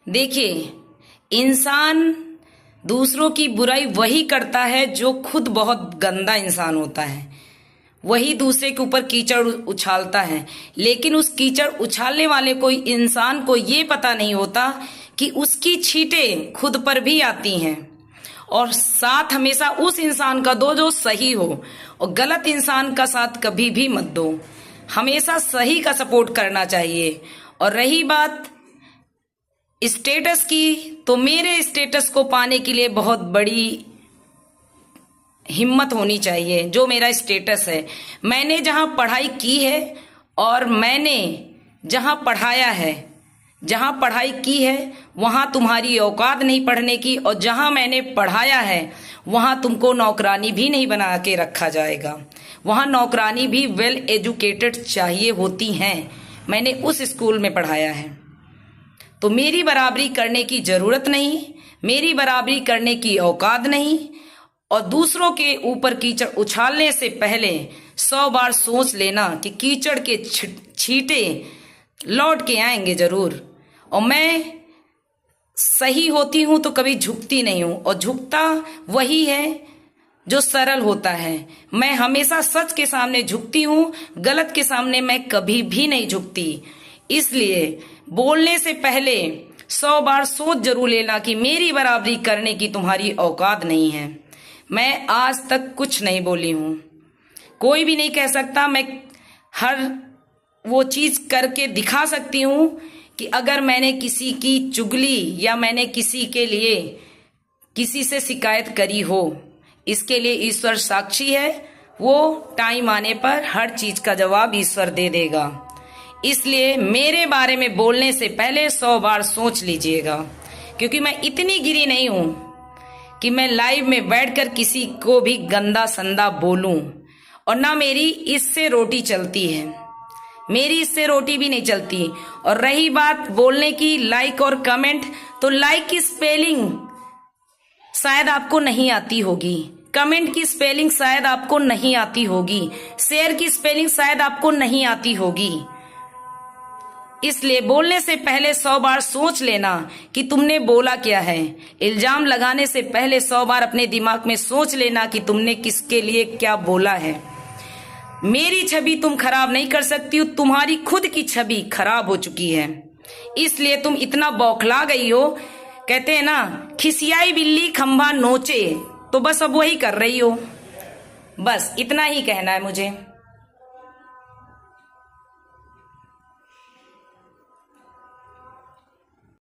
देखिए, इंसान दूसरों की बुराई वही करता है जो खुद बहुत गंदा इंसान होता है। वही दूसरे के ऊपर कीचड़ उछालता है, लेकिन उस कीचड़ उछालने वाले कोई इंसान को ये पता नहीं होता कि उसकी छींटें खुद पर भी आती हैं। और साथ हमेशा उस इंसान का दो जो सही हो, और गलत इंसान का साथ कभी भी मत दो। हमेशा सही का सपोर्ट करना चाहिए। और रही बात स्टेटस की, तो मेरे स्टेटस को पाने के लिए बहुत बड़ी हिम्मत होनी चाहिए। जो मेरा स्टेटस है, मैंने जहां पढ़ाई की है और मैंने जहां पढ़ाया है, जहां पढ़ाई की है वहां तुम्हारी औकात नहीं पढ़ने की, और जहां मैंने पढ़ाया है वहां तुमको नौकरानी भी नहीं बना के रखा जाएगा। वहां नौकरानी भी वेल एजुकेटेड चाहिए होती हैं। मैंने उस स्कूल में पढ़ाया है, तो मेरी बराबरी करने की जरूरत नहीं, मेरी बराबरी करने की औकात नहीं। और दूसरों के ऊपर कीचड़ उछालने से पहले 100 बार सोच लेना कि कीचड़ के छींटे लौट के आएंगे जरूर। और मैं सही होती हूं तो कभी झुकती नहीं हूं, और झुकता वही है जो सरल होता है। मैं हमेशा सच के सामने झुकती हूं, गलत के सामने मैं कभी भी नहीं झुकती। इसलिए बोलने से पहले 100 बार सोच जरूर लेना कि मेरी बराबरी करने की तुम्हारी औकात नहीं है। मैं आज तक कुछ नहीं बोली हूं, कोई भी नहीं कह सकता। मैं हर वो चीज करके दिखा सकती हूं कि अगर मैंने किसी की चुगली या मैंने किसी के लिए किसी से शिकायत करी हो, इसके लिए ईश्वर साक्षी है। वो टाइम आने पर हर चीज का जवाब ईश्वर दे देगा। इसलिए मेरे बारे में बोलने से पहले 100 बार सोच लीजिएगा, क्योंकि मैं इतनी गिरी नहीं हूं कि मैं लाइव में बैठकर किसी को भी गंदा संदा बोलूं। और ना मेरी इससे रोटी चलती है, मेरी इससे रोटी भी नहीं चलती। और रही बात बोलने की, लाइक और कमेंट, तो लाइक की स्पेलिंग शायद आपको नहीं आती होगी, कमेंट की स्पेलिंग शायद आपको नहीं आती होगी, शेयर की स्पेलिंग शायद आपको नहीं आती होगी। इसलिए बोलने से पहले 100 बार सोच लेना कि तुमने बोला क्या है। इल्जाम लगाने से पहले 100 बार अपने दिमाग में सोच लेना कि तुमने किसके लिए क्या बोला है। मेरी छवि तुम खराब नहीं कर सकती हो, तुम्हारी खुद की छवि खराब हो चुकी है। इसलिए तुम इतना बौखला गई हो। कहते हैं ना, खिसियाई बिल्ली खंभा नोचे, तो बस अब वही कर रही हो। बस इतना ही कहना है मुझे।